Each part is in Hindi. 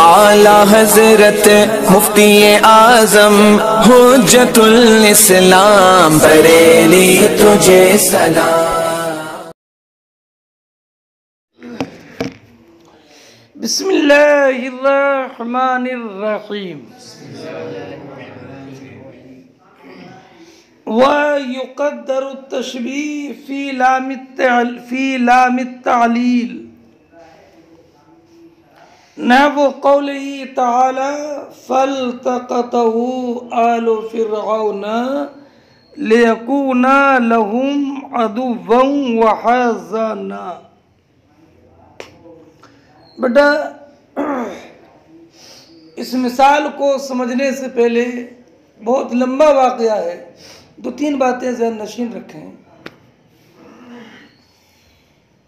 आला हजरत मुफ्ती आजम हुज्जतुल इस्लाम बरेली तुझे सलाम। बिस्मिल्लाहिर्रहमानिर्रहीम। व युक़द्दरु तशबीह फ़ी लामित तालील नहव क़ौलिही तआला फ़ल्तक़तहु आलु फ़िरऔन लियकूना लहुम अदुव्वन व हज़ना। बेटा, इस मिसाल को समझने से पहले बहुत लंबा वाक़या है, दो तीन बातें ज़हन नशीन रखें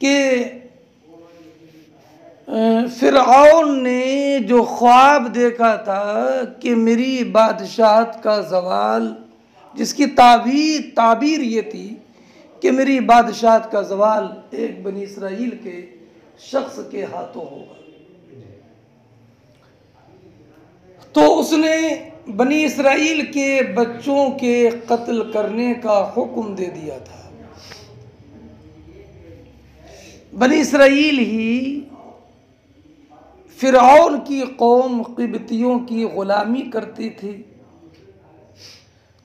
कि फ़िरऔन ने जो ख्वाब देखा था कि मेरी बादशाहत का ज़वाल, जिसकी ताबीर ये थी कि मेरी बादशाहत का ज़वाल एक बनी इसराइल के शख्स के हाथों होगा, तो उसने बनी इसराइल के बच्चों के कत्ल करने का हुक्म दे दिया था। बनी इसराइल ही फ़िरऔन की कौम क़िब्तियों की ग़ुलामी करती थी,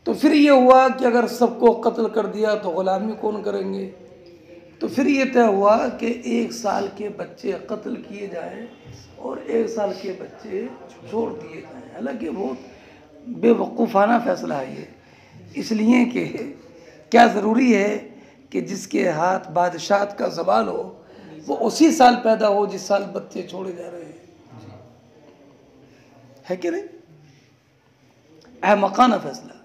तो फिर ये हुआ कि अगर सबको कत्ल कर दिया तो ग़ुलामी कौन करेंगे। तो फिर ये तय हुआ कि 1 साल के बच्चे कत्ल किए जाएं और 1 साल के बच्चे छोड़ दिए जाएं। हालांकि बहुत बेवकूफ़ाना फ़ैसला है ये, इसलिए कि क्या ज़रूरी है कि जिसके हाथ बादशाहत का ज़वाल हो वो उसी साल पैदा हो जिस साल बच्चे छोड़े जा रहे हैं, है कि नहीं? अहमकाना फ़ैसला।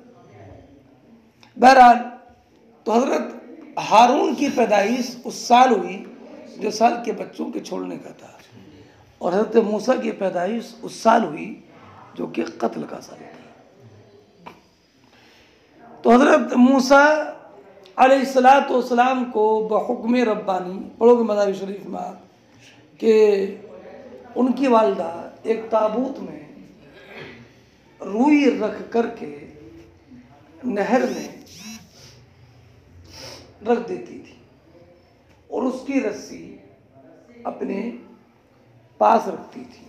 बहरहाल, तो हज़रत हारून की पैदाइश उस साल हुई जो साल के बच्चों के छोड़ने का था, और हज़रत मूसा की पैदाइश उस साल हुई जो कि कत्ल का साल था। तो हज़रत मूसा अलैहिस्सलाम को बहुक्म रब्बानी, पढ़ोगे मज़ाहिब शरीफ में आप, कि उनकी वालदा एक ताबूत में रुई रख करके नहर में रख देती थी और उसकी रस्सी अपने पास रखती थी।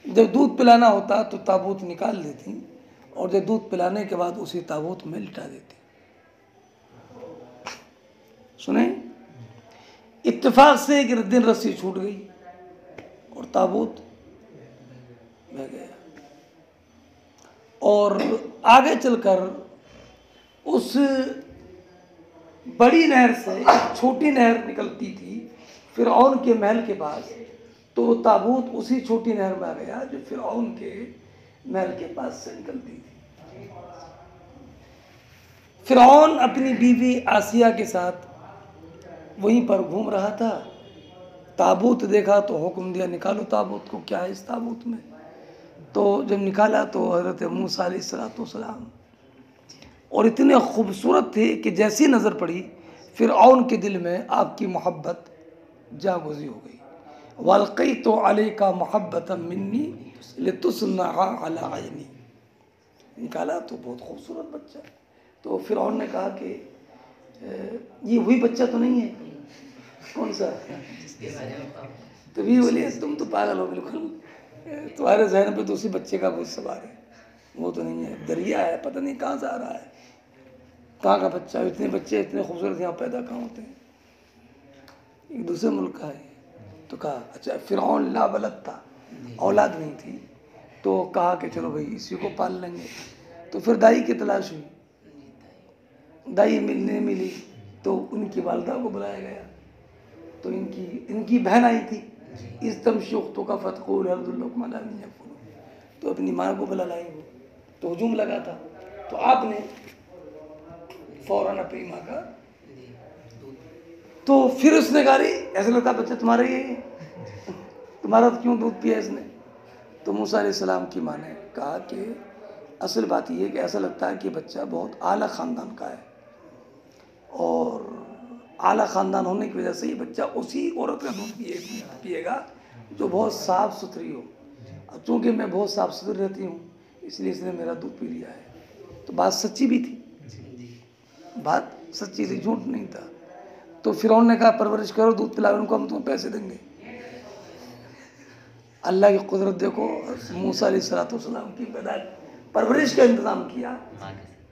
जब दूध पिलाना होता तो ताबूत निकाल देती और जब दूध पिलाने के बाद उसी ताबूत में लिटा देती। सुने, इत्तेफाक से एक दिन रस्सी छूट गई और ताबूत बह गया, और आगे चलकर उस बड़ी नहर से छोटी नहर निकलती थी फ़िरऔन के महल के पास, तो ताबूत उसी छोटी नहर में आ गया जो फ़िरऔन के महल के पास से निकलती थी। फ़िरऔन अपनी बीवी आसिया के साथ वहीं पर घूम रहा था। ताबूत देखा तो हुक्म दिया निकालो ताबूत को, क्या है इस ताबूत में। तो जब निकाला तो हज़रत मूसा अलैहिस्सलाम और इतने खूबसूरत थे कि जैसी नज़र पड़ी फ़िरऔन के दिल में आपकी मोहब्बत जागोज़ी हो गई। वल्क़ैतु अलैका मोहब्बतम मिन्नी लितुस्नअ अला ऐनी। निकाला तो बहुत खूबसूरत बच्चा। तो फ़िरऔन ने कहा कि ये वही बच्चा तो नहीं है, कौन सा? तो भी बोले तुम तो पागल हो, बिल्कुल तुम्हारे जहन पे तो उसी बच्चे का भूत सवार है, वो तो नहीं है, दरिया है, पता नहीं कहाँ से आ रहा है, कहाँ का बच्चा। इतने बच्चे इतने खूबसूरत यहाँ पैदा कहाँ होते हैं, एक दूसरे मुल्क का है। तो कहा अच्छा, फ़िरऔन लावलद था, औलाद नहीं थी, तो कहा कि चलो भाई इसी को पाल लेंगे। तो फिर दाई की तलाश हुई, दाई मिली तो उनकी वालदा को बुलाया गया। तो इनकी बहन आई थी, इस तमशुख्तो का फ़तक़ूल हर्दुल्लुक़मान, तो अपनी माँ को बुला लाई। वो तो हुजूम लगा था, तो आपने फ़ौरन अपनी माँ का, तो फिर उसने कहा रे ऐसा लगता बच्चा तुम्हारा ही है, तुम्हारा तो क्यों दूध पिया इसने। तो मूसा अलैहिस्सलाम की माँ ने कहा कि असल बात यह है कि ऐसा लगता है कि बच्चा बहुत आला ख़ानदान का है, और आला ख़ानदान होने की वजह से ये बच्चा उसी औरत का दूध पिएगा जो बहुत साफ़ सुथरी हो, अब चूँकि मैं बहुत साफ सुथरी रहती हूँ इसलिए इसने मेरा दूध पी लिया है। तो बात सच्ची भी थी, बात सच्ची थी, झूठ नहीं था। तो फिरौन ने कहा परवरिश करो, दूध पिलाओ उनको, हम तुम्हें पैसे देंगे। अल्लाह की कुदरत देखो, मूसा अलैहिस्सलाम की परवरिश का इंतज़ाम किया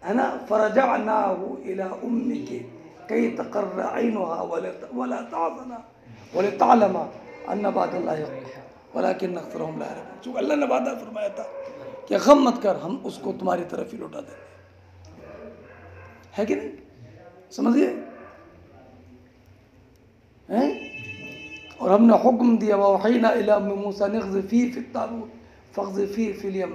है ना। फरजअनाहु इला उम्मिही कई तक़र्र ऐनुहा वला तहज़न वलितअलम अन्न बअदल्लाहि हक़्क़ वलाकिन्न अक्सरहुम ला यअलमून। चूँकि अल्लाह ने वादा फरमाया था कि गम मत कर, हम उसको तुम्हारी तरफ ही लौटा देंगे, है कि नहीं? समझिए हैं। और हमने हुक्म दिया ववहयना इला उम्मि मूसा निग़्ज़िफ़ी फ़ित्ताबूत फ़ग़्ज़िफ़ी फ़िल यम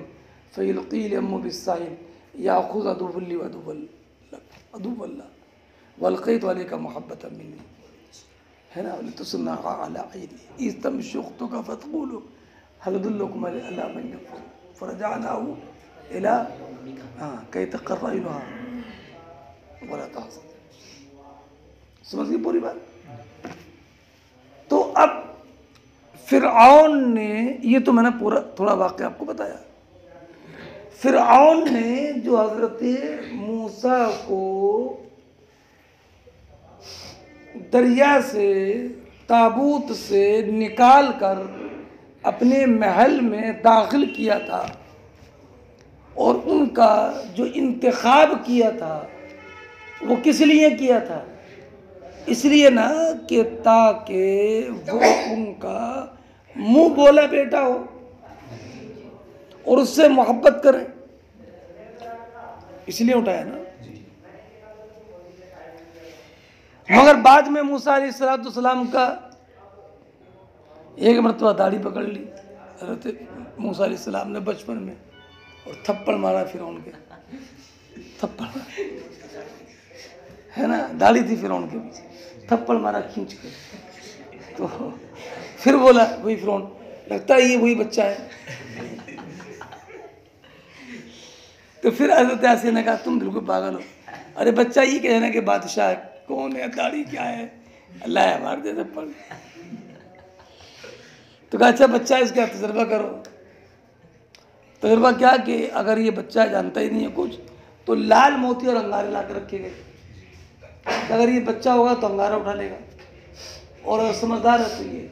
फ़यल्क़ील यम्मु बिस्साहिल याख़ुज़ अदुव्वुल ली वअदुव्वुल लह वअल्क़ैतु अलैका महब्बतम मिन्नी, है ना। लितुस्निअ अला ऐनी इज़ तमशु उख़्तुका फ़तक़ूलु हल अदुल्लुकुम अला मन यकफ़ुर फ़रजअनाहु इला कई तक़र्र ऐनुहा वला तहज़न। समझ गई पूरी बात? तो अब फिरऔन ने, ये तो मैंने पूरा थोड़ा वाक़या आपको बताया। फिरऔन ने जो हज़रत मूसा को दरिया से, ताबूत से निकाल कर अपने महल में दाखिल किया था और उनका जो इंतखाब किया था वो किस लिए किया था? इसलिए ना कि ताकि वो उनका मुंह बोला बेटा हो और उससे मोहब्बत करें, इसलिए उठाया ना। मगर बाद में मूसा अलैहिस्सलाम का एक मरतबा दाढ़ी पकड़ ली हज़रत मूसा अलैहिस्सलाम ने बचपन में और थप्पड़ मारा फिरौन के, थप्पड़ है ना, दाढ़ी थी फिरौन के पीछे, थप्पड़ मारा खींच के। तो फिर बोला वही फिरौन, लगता है ये वही बच्चा है। तो फिर हज़रत यासीन ने कहा तुम बिल्कुल पागल हो, अरे बच्चा ये कहना कि बादशाह कौन है, दाढ़ी क्या है, अल्लाह है मार दे थप्पड़। तो कहा अच्छा बच्चा है, इसका तजर्बा करो। तजर्बा क्या कि अगर ये बच्चा जानता ही नहीं है कुछ तो लाल मोती और अंगारे ला के रखे गए, अगर ये बच्चा होगा तो अंगारा उठा लेगा और अगर समझदार है तो ये।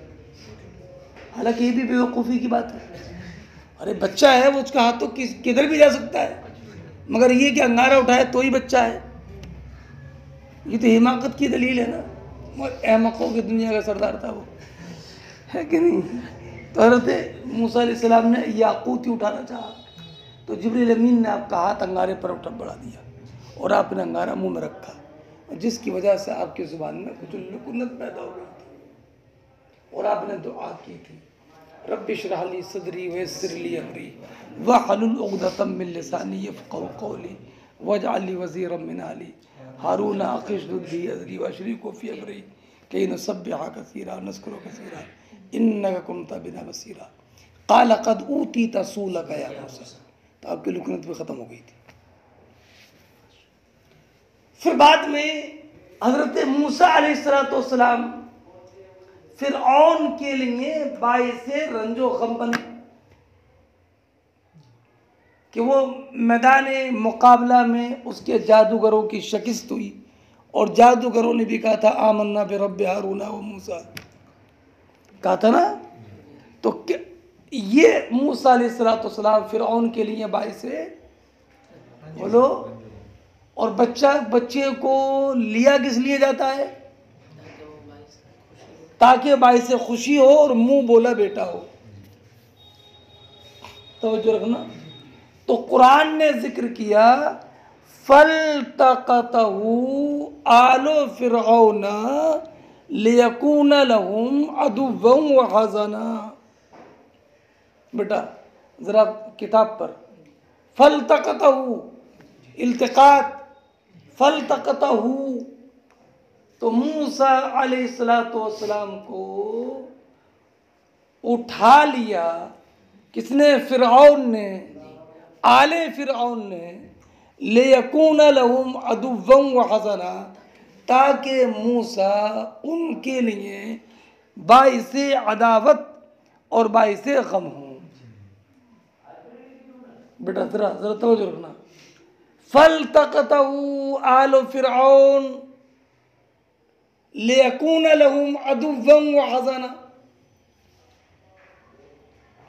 हालांकि ये भी बेवकूफ़ी की बात है, अरे बच्चा है वो उसका हाथ तो किधर भी जा सकता है, मगर ये कि अंगारा उठाए तो ही बच्चा है, ये तो हिमाकत की दलील है ना। और अहमकों की दुनिया का सरदार था वो, है कि नहीं। तो हज़रत मूसा अलैहिस्सलाम ने याकूत ही उठाना चाहा तो जिब्रील अमीन ने आपका हाथ अंगारे पर उठा बढ़ा दिया और आपने अंगारा मुंह में रखा, जिसकी वजह से आपकी ज़ुबान में कुछ लकुनत पैदा हो गई थी और आपने दुआ की थी रब्बि इश्रह ली सदरी वयस्सिर ली अमरी वहलुल उक़दतम मिन लिसानी यफ़क़हू क़ौली वजअल ली वज़ीरम मिन अहली हारून अख़िशदुद बिही अज़री वअशरिकहू फ़ी अमरी कई नुसब्बिहका कसीरा वनज़कुरका कसीरा इन्नका कुन्ता बिना बसीरा क़ाल क़द ऊतीता सूअलका या मूसा। तो आपकी लकुनत भी ख़त्म हो गई थी। फिर बाद में हज़रत मूसा अलैहिस्सलाम फिरऔन के लिए बाइसे रंजो गम बने कि वो मैदान मुकाबला में उसके जादूगरों की शिकस्त हुई और जादूगरों ने भी कहा था आमन्ना बिरब्बि हारून व मूसा, कहा था ना। तो ये मूसा अलैहिस्सलाम फिरऔन के लिए बाइसे बोलो। और बच्चे को लिया किस लिए जाता है? ताकि बाई से खुशी हो और मुंह बोला बेटा हो। तवज्जो रखना। तो कुरान ने जिक्र किया फल्तक़तहू आलु फिरऔन लियकून लहुम अदुव्वन व हज़ना। बेटा जरा किताब पर फल्तक़तहू इल्तिक़ात, फल्तक़तहू तो मूसा अलैहिस्सलाम को उठा लिया किसने? फिरऔन ने, आले फिरऔन ने, लियकून लहुम अदुव्वन व हज़ना, ताकि मूसा उनके लिए बाइसे अदावत और बाइसे गम हो। बेटा जरा जरा तवज्जो रखना। फल्तक़तहु आलु फ़िरऔन लियकून लहुम अदुव्वन व हज़ना,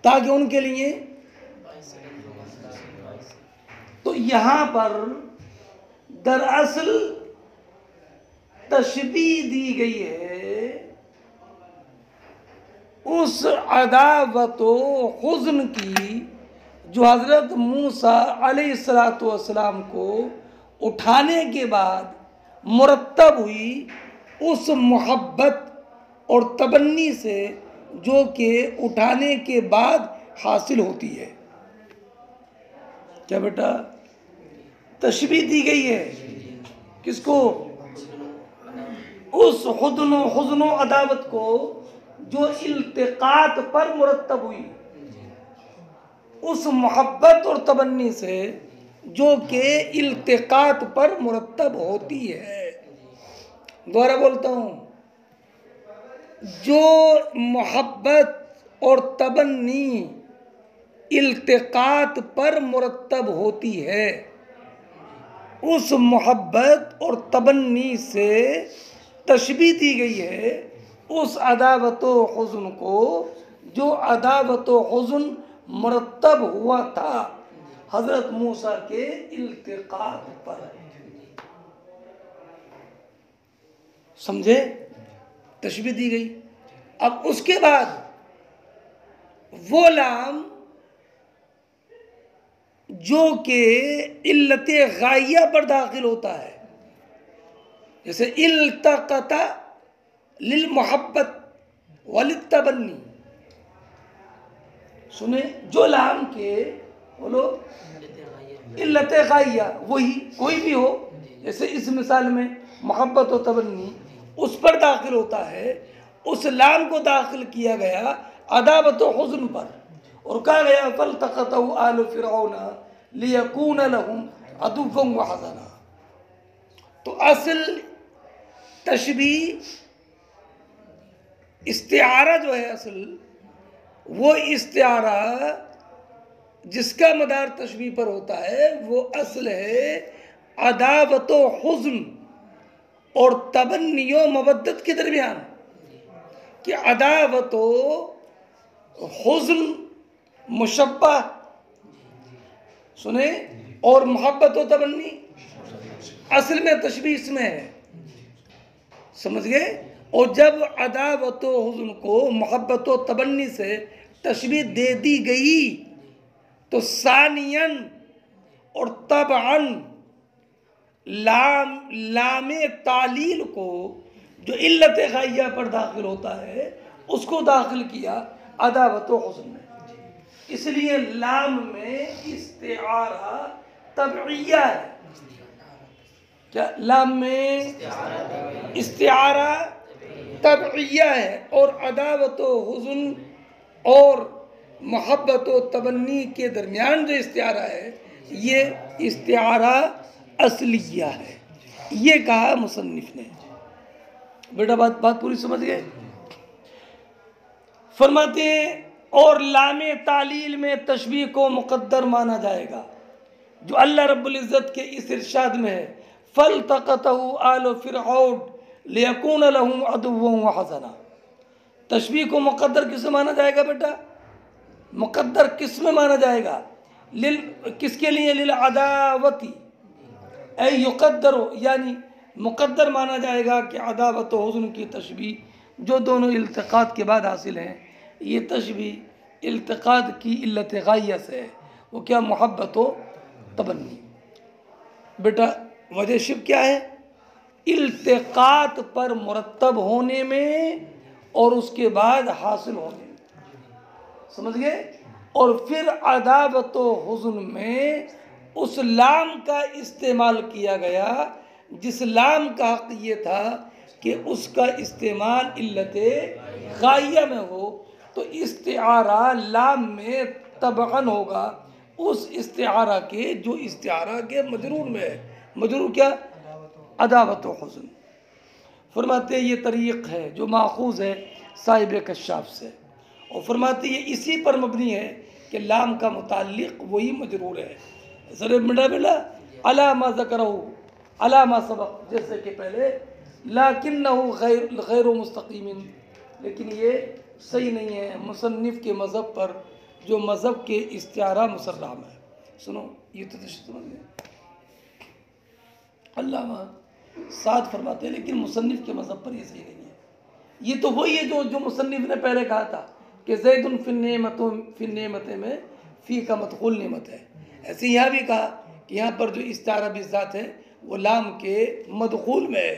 ताकि उनके लिए। तो यहाँ पर दरअसल तशबीह दी गई है उस अदावत हुज़्न की जो हज़रत मूसा अलैहिस्सलातु वस्सलाम को उठाने के बाद मुरत्तब हुई, उस मोहब्बत और तबन्नी से जो कि उठाने के बाद हासिल होती है। क्या बेटा? तशबीह दी गई है किसको? उस हुज़्न अदावत को जो इल्तिक़ात पर मुरत्तब हुई, उस मोहब्बत और तबन्नी से जो कि इल्तिक़ात पर मुरत्तब होती है। दोबारा बोलता हूँ, जो मोहब्बत और तबन्नी इल्तिक़ात पर मुरत्तब होती है, उस मोहब्बत और तबन्नी से तशबीह दी गई है उस अदावत व हुज़्न को जो अदावत व हुज़्न मुरत्तब हुआ था हज़रत मूसा के इल्तिक़ात पर। समझे? तशबीह दी गई। अब उसके बाद वो लाम जो कि इल्लते गाइया पर दाखिल होता है, जैसे इल्तक़ता लिल मोहब्बत वलित तबन्नी। सुने, जो लाम के बोलो इल्लते गाइया, वही कोई भी हो, जैसे इस मिसाल में मोहब्बत और तबन्नी उस पर दाखिल होता है, उस लाम को दाखिल किया गया अदावत व हुज़्न पर और कहा गया फल्तक़तहु आलु फ़िरऔन लियकून लहुम अदुव्वन व हज़ना। तो असल तशबीह इस्तिआरा जो है, असल वो इस्तिआरा जिसका मदार तशबीह पर होता है वो असल है अदावत व हुज़्न और तबन्नी व मवद्दत के दरमियान, कि अदावत व हुज़्न मुशब्बह, सुने, और मोहब्बत व तबन्नी असल में तशबीह इसमें है। समझ गए? और जब अदावत व हुज़्न को मोहब्बत व तबन्नी से तशबीह दे दी गई तो सानियन और तबअन लामे तालील को जो इल्लत गाइया पर दाखिल होता है उसको दाखिल किया अदावत व हुज़्न में। इसलिए लाम में इस्तिआरा तबइया है। क्या लाम में इस्तिआरा तबइया है और अदावत व हुज़्न और मोहब्बत व तबन्नी के दरमियान जो इस्तिआरा है ये इस्तिआरा असलिया है। ये कहा मुसन्निफ ने। बेटा बात पूरी समझ गए? फरमाते हैं और लामे तालील में तशबीह को मुक़द्दर माना जाएगा जो अल्लाह रब्बुल इज़्ज़त के इस इरशाद में है, फल्तक़तहु आलु फ़िरऔन लियकून लहुम अदुव्वन व हज़ना। तशबीह को मुक़द्दर किसमें माना जाएगा बेटा? मुक़द्दर किस में माना जाएगा? लिल किसके लिए? लिल अदावती ऐ युक़द्दरो, यानी मुक़द्दर माना जाएगा कि अदावत व हुज़्न की तशबीह जो दोनों इल्तिक़ात के बाद हासिल हैं, ये तशबीह इल्तिक़ात की इल्लत गाइया से है। वो क्या? मोहब्बत व तबन्नी। बेटा वजह शिब क्या है? इल्तिक़ात पर मुरत्तब होने में और उसके बाद हासिल होने में। समझ गए? और फिर अदावत व हुज़्न में उस लाम का इस्तेमाल किया गया जिस लाम का हक़ ये था कि उसका इस्तेमाल इल्लते गाइया में हो, तो इस्तिआरा लाम में तबअन होगा उस इस्तिआरा के जो इस्तिआरा के मजरूर में है। मजरूर क्या? अदावत व हुज़्न। फरमाते ये तरीक़ है जो माखूज़ है साहिब कश्शाफ से, और फरमाते ये इसी पर मबनी है कि लाम का मुताल्लिक वही मजरूर है। सर मिला मिला अला मा ज़करहु अला मा सबक, जैसे कि पहले लाकिन्नहु गैर मुस्तकीमिन, लेकिन ये सही नहीं है मुसन्निफ़ के मज़हब पर, जो मज़हब के इस्तिआरा मुसर्रह में। सुनो ये तो समझ में अल्लामा साद फरमाते हैं, लेकिन मुसन्निफ़ के मज़हब पर ये सही नहीं है। ये तो वही है जो मुसन्निफ़ ने पहले कहा था कि ज़ैदुन फिन नेमत में फ़ी का मदखुल नेमत है। ऐसे यहाँ भी कहा कि यहाँ पर जो इस्तारा बिज़ात है वो लाम के मदखुल में है,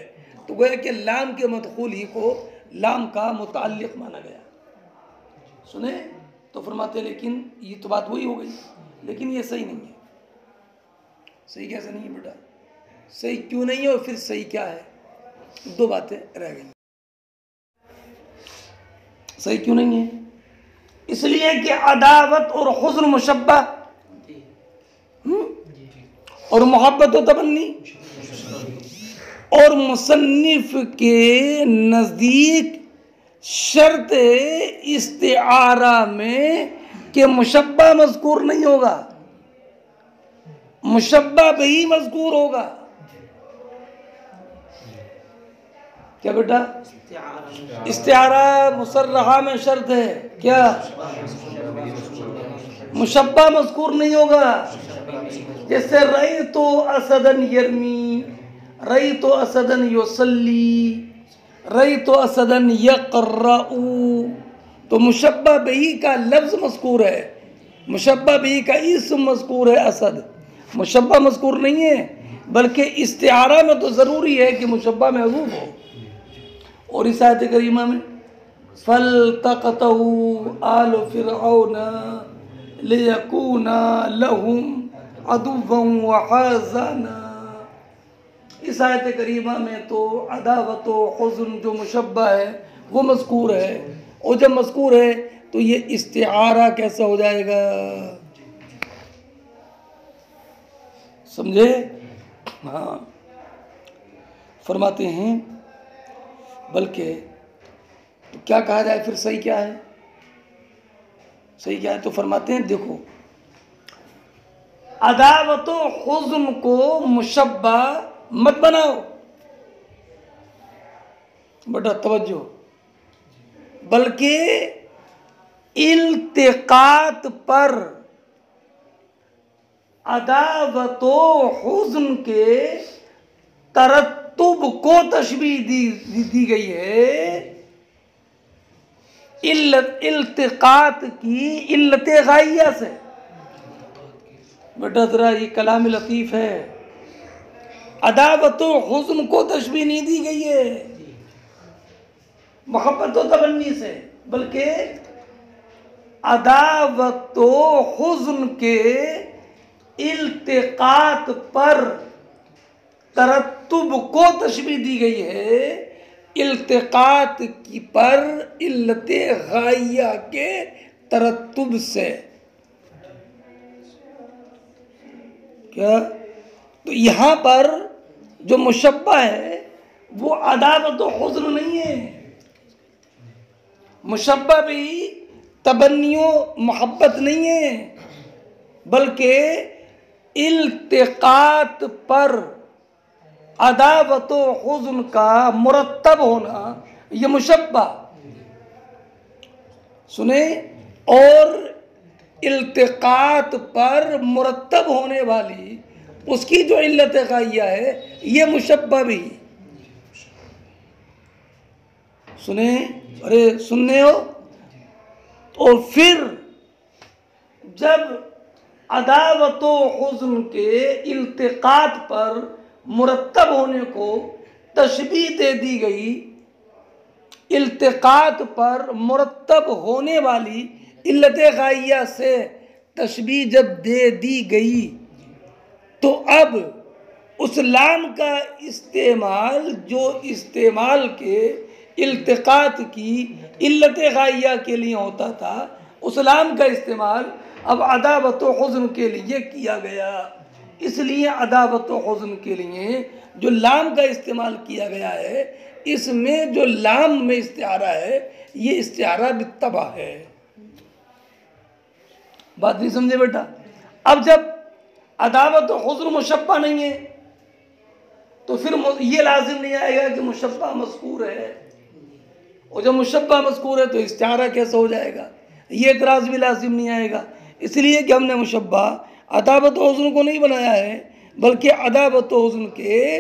तो गोया कि लाम के मदखुल ही को लाम का मुताल्लिक़ माना गया। सुने तो फरमाते लेकिन ये तो बात वही हो गई, लेकिन ये सही नहीं है। सही कैसे नहीं है बेटा? सही क्यों नहीं है और फिर सही क्या है? दो बातें रह गई। सही क्यों नहीं है? इसलिए कि अदावत और हुज़्न मुशब्बा और मोहब्बत व तमन्नी, और मुसन्निफ के नज़दीक शर्त इस्तिआरा में कि मुशब्बा मज़कूर नहीं होगा, मुशब्बा भी मज़कूर होगा। क्या बेटा? इस्तिआरा मुसर्रहा में शर्त है क्या? मुशब्बा मज़कूर नहीं होगा। जैसे रई तो असदन यरमी, रई तो असदन युसल्ली, रई तो असदन यक़रऊ, तो मुशब्बा बिही का लफ्ज़ मज़कूर है, मुशब्बा बिही का इस्म मज़कूर है असद, मुशब्बा मज़कूर नहीं है, बल्कि इस्तिआरा में तो ज़रूरी है कि मुशब्बा महज़ूफ़ हो। और इस आयत करीमा में फ़ल्तक़तहु आलु फ़िरऔन लियकूना लहुम अदुव्वन व हज़ना, इस आयत करीमा में तो अदावत व हुज़्न जो मुशब्बा है वो मज़कूर है, और जब मज़कूर है तो ये इस्तिआरा कैसा हो जाएगा? समझे? हाँ, फरमाते हैं बल्कि तो क्या कहा जाए फिर? सही क्या है? सही क्या है? तो फरमाते हैं देखो, अदावत व हुज़्न को मुशब्बा मत बनाओ बेटा, तवज्जो, बल्कि इल्तिक़ात पर अदावत व हुज़्न के तरत्तुब को तशबीह दी गई है, इल्तिक़ात की इल्लत गाइया से। बेटा जरा ये कलाम लतीफ़ है, अदावत व हुज़्न को तशबीह नहीं दी गई है मोहब्बत व तमन्नी से, बल्कि अदावत व हुज़्न के इल्तिक़ात पर तरत्तुब को तशबीह दी गई है, इल्तिक़ात की पर इल्लत गाइया के तरत्तुब से। क्या? तो यहाँ पर जो मुशब्बा है वो अदावत व हुज़्न नहीं है, मुशब्बा भी तबन्नियों मोहब्बत नहीं है, बल्कि इल्तिक़ात पर अदावत व हुज़्न का मुरत्तब होना ये मुशब्बा। सुने, और इल्तिक़ात पर मुरत्तब होने वाली उसकी जो इल्लत गाइया है ये मुशब्बा भी। सुने, अरे सुनने हो? और फिर जब अदावत व हुज़्न के इल्तिक़ात पर मुरत्तब होने को तशबीह दे दी गई, इल्तिक़ात पर मुरत्तब होने वाली इल्लत गाइया से तशबीह जब दे दी गई, तो अब उस लाम का इस्तेमाल जो इस्तेमाल के इल्तिक़ात की इल्लत गाइया के लिए होता था, उस लाम का इस्तेमाल अब अदावत व हुज़्न के लिए किया गया। इसलिए अदावत व हुज़्न के लिए जो लाम का इस्तेमाल किया गया है, इसमें जो लाम में इस्तिआरा है ये इस्तिआरा बित्तबा है। बात नहीं समझे बेटा? अब जब अदावत और हुज़्न मुशब्बा नहीं है तो फिर ये लाजिम नहीं आएगा कि मुशब्बा मज़कूर है, और जब मुशब्बा मज़कूर है तो इस्तिआरा कैसे हो जाएगा? ये एतराज़ भी लाजिम नहीं आएगा। इसलिए कि हमने मुशब्बा अदावत और हुज़्न को नहीं बनाया है, बल्कि अदावत और हुज़्न के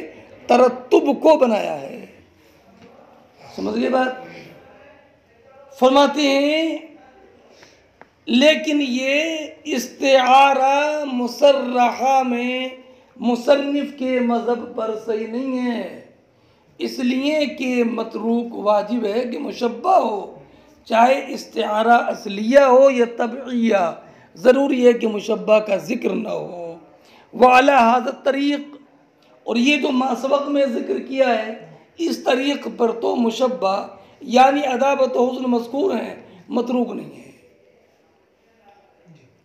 तरत्तुब को बनाया है। समझ गए बात? फरमाते हैं लेकिन ये इस्तिआरा मुसर्रहा में मुसन्निफ के मज़हब पर सही नहीं है, इसलिए कि मतरूक वाजिब है कि मुशब्बा हो, चाहे इस्तिआरा असलिया हो या तबइया, ज़रूरी है कि मुशब्बा का ज़िक्र न हो। वाला हाज़ा तरीक़, और ये जो मासबक में ज़िक्र किया है इस तरीक़ पर तो मुशब्बा यानी अदावत और हुज़्न मज़कूर हैं, मतरूक नहीं है।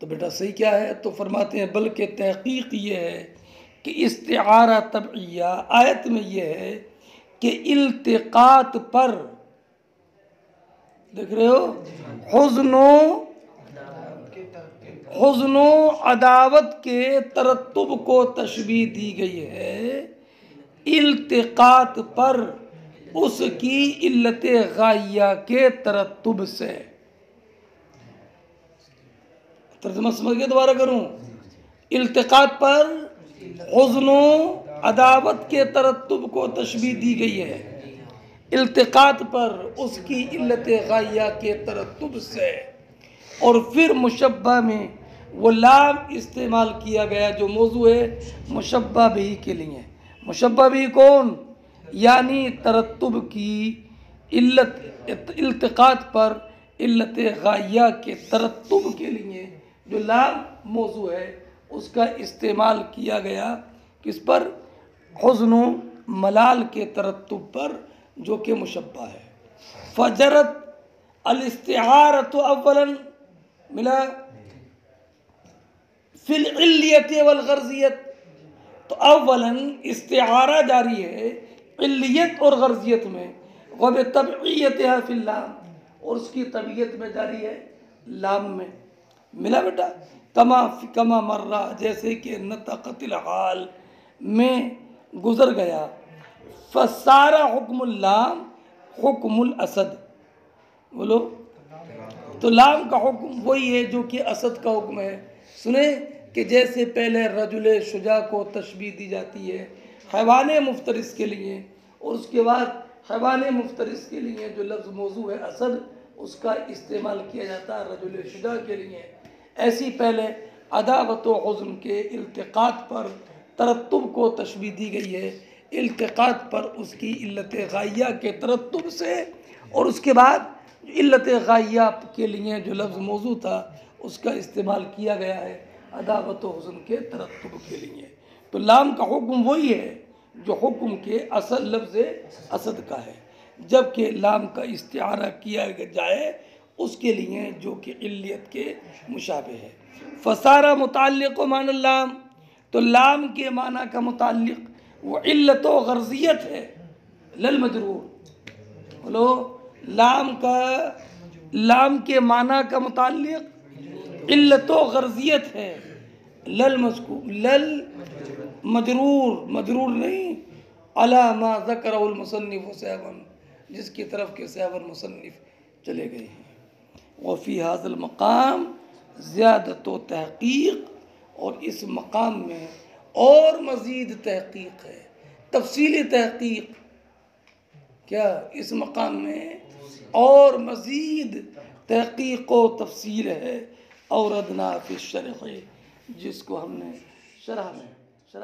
तो बेटा सही क्या है? तो फरमाते हैं बल्कि तहक़ीक़ ये है कि इस्तिआरा तबइया आयत में ये है कि इल्तिक़ात पर, देख रहे हो, हुज़्नो अदावत के तरत्तुब को तशबीह दी गई है, इल्तिक़ात पर उसकी इल्लते गाइया के तरत्तुब से। तर्जुमा समझ गए? दोबारा करूं, इल्तिक़ात पर हुज़्नो अदावत के तरत्तुब को तशबीह दी गई है, इल्तिक़ात पर उसकी इल्लते गाइया के तरत्तुब से। और फिर मुशब्बा में वो लाम इस्तेमाल किया गया जो मौजू है मुशब्बा बिही के लिए। मुशब्बा बिही कौन? यानी तरत्तुब की इल्लत, इल्तिक़ात पर इल्लते गाइया के तरत्तुब के लिए जो लाम मौजू है उसका इस्तेमाल किया गया, किस पर? हुज़्नो मलाल के तरत्तुब पर जो कि मुशब्बा है। फजरत अल इस्तिआरत अव्वलन मिला फिल इल्लियत वल गर्जियत, तो अव्वलन इस्तिआरा जारी है इल्लियत और गर्जियत में, वब तबइयतहा फिल लाम, और उसकी तबीयत में जारी है लाम में। मिला बेटा? कमा मर्रा, जैसे कि नतक़तिल हाल में गुज़र गया। फसारा हुक्मुल लाम हुक्मुल असद, बोलो। तो लाम का हुक्म वही है जो कि असद का हुक्म है। सुने कि जैसे पहले रजुल शुजा को तशबीह दी जाती है हैवान मुफ्तरिस के लिए, और उसके बाद हैवान मुफ्तरिस के लिए जो लफ्ज़ मौजू है असद, उसका इस्तेमाल किया जाता है रजुल शुजा के लिए। ऐसी पहले अदावत व हुज़्न के इल्तिक़ात पर तरत्तुब को तशबीह दी गई है, इल्तिक़ात पर उसकी इल्लत गाइया के तरत्तुब से, और उसके बाद इल्लत गाइया के लिए जो लफ्ज़ मौजू था उसका इस्तेमाल किया गया है अदावत व हुज़्न के तरत्तुब के लिए। तो लाम का हुक्म वही है जो हुक्म के असल लफ्ज़ असद का है, जबकि लाम का इस्तिआरा किया जाए उसके लिए जो कि इल्लियत के मुशाबे है। फसारा मुताल्लिक़ मान लाम, तो लाम के माना का मुताल्लिक़ वो इल्लत व गर्जियत है लल मजरूर। बोलो, लाम के माना का मुताल्लिक़ इल्लत व गर्जियत है लल मजरूर, मजरूर नहीं, अला मा ज़करहुल मुसन्निफ़ सहवन, जिसकी तरफ के सहवन मुसन्निफ़ चले गए हैं। वफ़ी हाज़िल मक़ाम ज़ियादत व तहक़ीक़, और इस मकाम में और मज़ीद तहक़ीक़ है, तफ़सीली तहक़ीक़। क्या इस मकाम में और मज़ीद तहक़ीक़ व तफ़सील है? और अदना फ़ी शरह, जिसको हमने शरह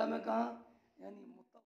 में कहा यानी